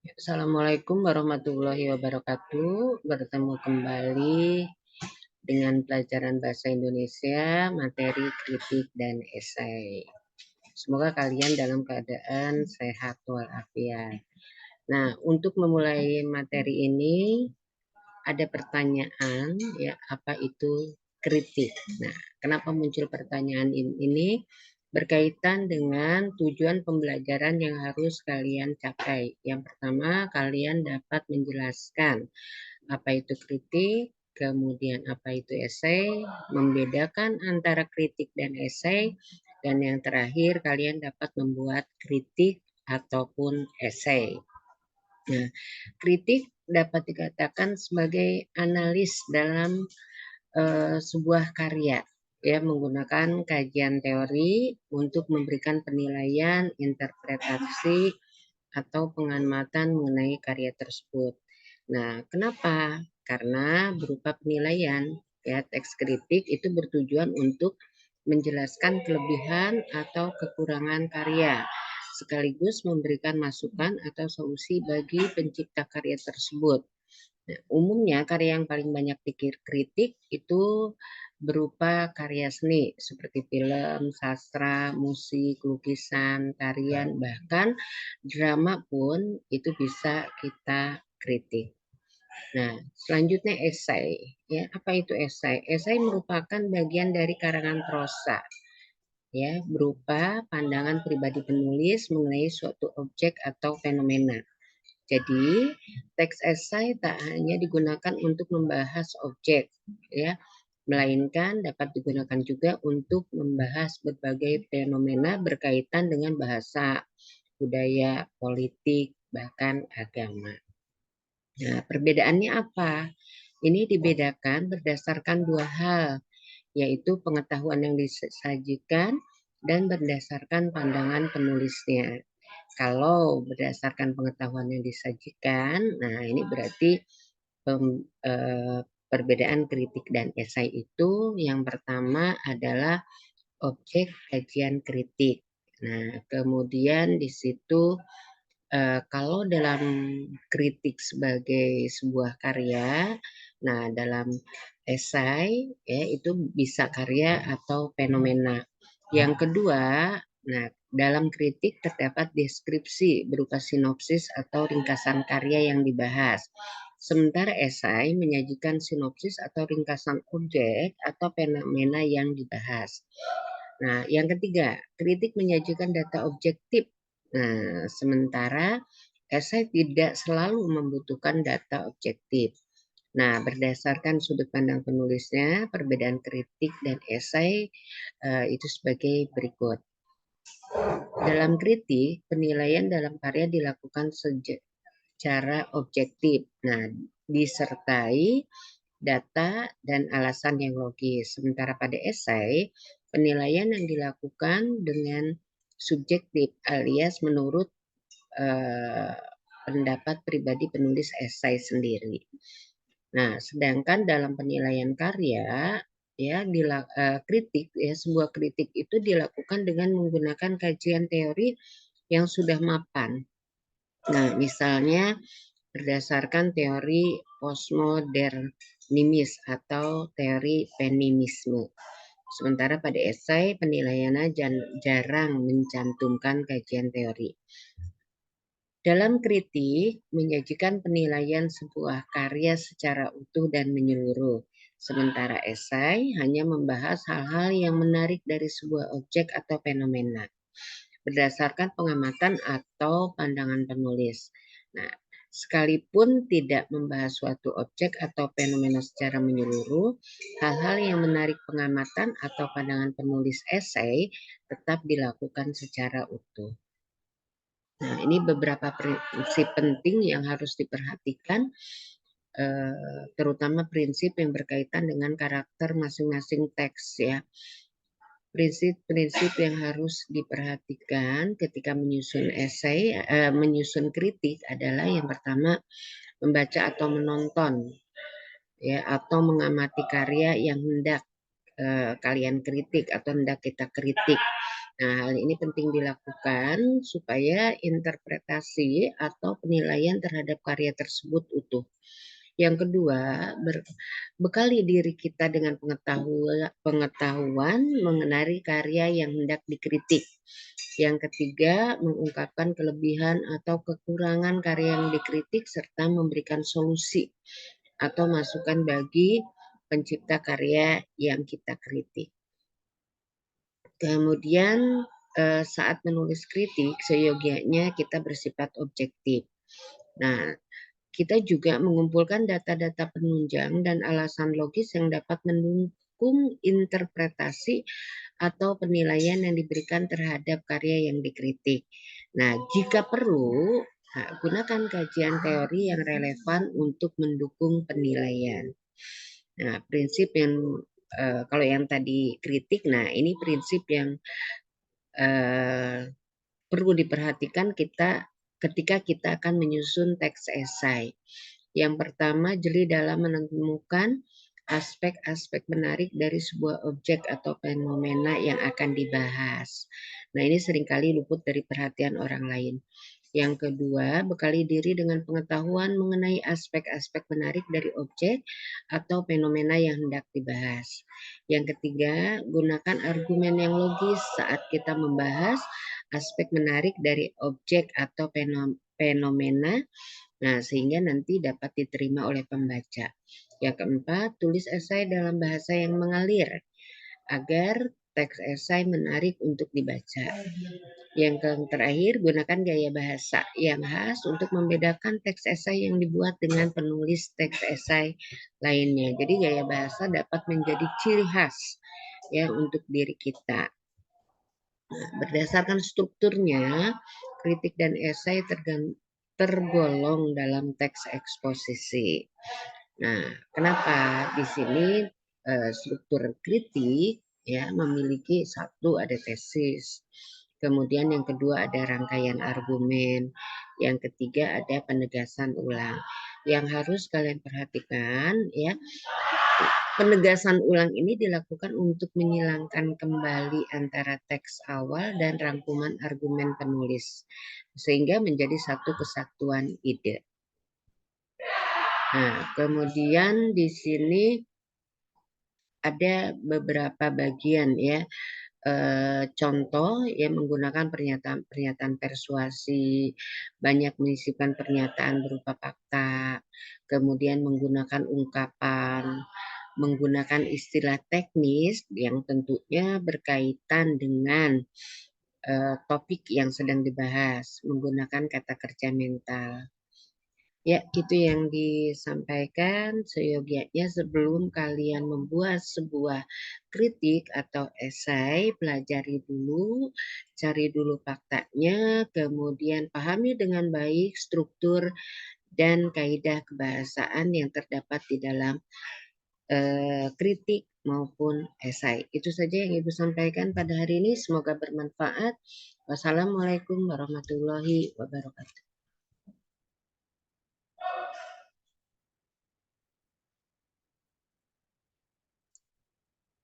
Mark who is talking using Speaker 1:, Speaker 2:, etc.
Speaker 1: Assalamualaikum warahmatullahi wabarakatuh. Bertemu kembali dengan pelajaran bahasa Indonesia, materi kritik dan esai. Semoga kalian dalam keadaan sehat walafiat. Nah, untuk memulai materi ini ada pertanyaan, ya, apa itu kritik? Nah, kenapa muncul pertanyaan ini? Berkaitan dengan tujuan pembelajaran yang harus kalian capai. Yang pertama, kalian dapat menjelaskan apa itu kritik, kemudian apa itu esai, membedakan antara kritik dan esai, dan yang terakhir kalian dapat membuat kritik ataupun esai. Nah, kritik dapat dikatakan sebagai analis dalam sebuah karya, ya, menggunakan kajian teori untuk memberikan penilaian, interpretasi atau pengamatan mengenai karya tersebut. Nah, kenapa? Karena berupa penilaian, ya, teks kritik itu bertujuan untuk menjelaskan kelebihan atau kekurangan karya, sekaligus memberikan masukan atau solusi bagi pencipta karya tersebut. Nah, umumnya karya yang paling banyak dikritik itu berupa karya seni seperti film, sastra, musik, lukisan, tarian, bahkan drama pun itu bisa kita kritik. Nah, selanjutnya esai. Ya, apa itu esai? Esai merupakan bagian dari karangan prosa, ya, berupa pandangan pribadi penulis mengenai suatu objek atau fenomena. Jadi, teks esai tak hanya digunakan untuk membahas objek, ya, melainkan dapat digunakan juga untuk membahas berbagai fenomena berkaitan dengan bahasa, budaya, politik, bahkan agama. Nah, perbedaannya apa? Ini dibedakan berdasarkan dua hal, yaitu pengetahuan yang disajikan dan berdasarkan pandangan penulisnya. Kalau berdasarkan pengetahuan yang disajikan, nah ini berarti perbedaan kritik dan esai itu yang pertama adalah objek kajian kritik. Nah, kemudian di situ kalau dalam kritik sebagai sebuah karya, nah dalam esai ya itu bisa karya atau fenomena. Yang kedua, nah dalam kritik terdapat deskripsi berupa sinopsis atau ringkasan karya yang dibahas. Sementara esai menyajikan sinopsis atau ringkasan objek atau fenomena yang dibahas. Nah, yang ketiga, kritik menyajikan data objektif. Nah, sementara esai tidak selalu membutuhkan data objektif. Nah, berdasarkan sudut pandang penulisnya, perbedaan kritik dan esai itu sebagai berikut. Dalam kritik, penilaian dalam karya dilakukan secara objektif. Nah, disertai data dan alasan yang logis. Sementara pada esai, penilaian yang dilakukan dengan subjektif alias menurut eh, pendapat pribadi penulis esai sendiri. Nah, sedangkan dalam penilaian karya, ya, kritik, ya, sebuah kritik itu dilakukan dengan menggunakan kajian teori yang sudah mapan. Nah, misalnya berdasarkan teori postmodernisme atau teori feminisme. Sementara pada esai penilaiannya jarang mencantumkan kajian teori. Dalam kritik, menyajikan penilaian sebuah karya secara utuh dan menyeluruh. Sementara esai hanya membahas hal-hal yang menarik dari sebuah objek atau fenomena berdasarkan pengamatan atau pandangan penulis. Nah, sekalipun tidak membahas suatu objek atau fenomena secara menyeluruh, hal-hal yang menarik pengamatan atau pandangan penulis esai tetap dilakukan secara utuh. Nah, ini beberapa prinsip penting yang harus diperhatikan, terutama prinsip yang berkaitan dengan karakter masing-masing teks, ya. Prinsip-prinsip yang harus diperhatikan ketika menyusun esai, menyusun kritik adalah yang pertama, membaca atau menonton, ya, atau mengamati karya yang hendak kalian kritik atau hendak kita kritik. Nah, hal ini penting dilakukan supaya interpretasi atau penilaian terhadap karya tersebut utuh. Yang kedua, bekali diri kita dengan pengetahuan mengenai karya yang hendak dikritik. Yang ketiga, mengungkapkan kelebihan atau kekurangan karya yang dikritik serta memberikan solusi atau masukan bagi pencipta karya yang kita kritik. Kemudian saat menulis kritik, seyogianya kita bersifat objektif. Nah, kita juga mengumpulkan data-data penunjang dan alasan logis yang dapat mendukung interpretasi atau penilaian yang diberikan terhadap karya yang dikritik. Nah, jika perlu, gunakan kajian teori yang relevan untuk mendukung penilaian. Nah, prinsip yang kalau yang tadi kritik, nah ini prinsip yang perlu diperhatikan ketika kita akan menyusun teks esai. Yang pertama, jeli dalam menemukan aspek-aspek menarik dari sebuah objek atau fenomena yang akan dibahas. Nah, ini seringkali luput dari perhatian orang lain. Yang kedua, bekali diri dengan pengetahuan mengenai aspek-aspek menarik dari objek atau fenomena yang hendak dibahas. Yang ketiga, gunakan argumen yang logis saat kita membahas aspek menarik dari objek atau fenomena, nah sehingga nanti dapat diterima oleh pembaca. Yang keempat, tulis esai dalam bahasa yang mengalir agar teks esai menarik untuk dibaca. Yang terakhir, gunakan gaya bahasa yang khas untuk membedakan teks esai yang dibuat dengan penulis teks esai lainnya. Jadi gaya bahasa dapat menjadi ciri khas ya untuk diri kita. Nah, berdasarkan strukturnya, kritik dan esai tergolong dalam teks eksposisi. Nah, kenapa di sini struktur kritik ya memiliki satu ada tesis, kemudian yang kedua ada rangkaian argumen, yang ketiga ada penegasan ulang. Yang harus kalian perhatikan ya, penegasan ulang ini dilakukan untuk menyilangkan kembali antara teks awal dan rangkuman argumen penulis, sehingga menjadi satu kesatuan ide. Nah, kemudian di sini ada beberapa bagian ya, contoh yang menggunakan pernyataan persuasi, banyak menyisipkan pernyataan berupa fakta, kemudian menggunakan ungkapan, menggunakan istilah teknis yang tentunya berkaitan dengan topik yang sedang dibahas, menggunakan kata kerja mental. Ya, itu yang disampaikan. Seyogianya sebelum kalian membuat sebuah kritik atau esai, pelajari dulu, cari dulu faktanya, kemudian pahami dengan baik struktur dan kaidah kebahasaan yang terdapat di dalam kritik maupun esai. Itu saja yang Ibu sampaikan pada hari ini. Semoga bermanfaat. Wassalamualaikum warahmatullahi wabarakatuh.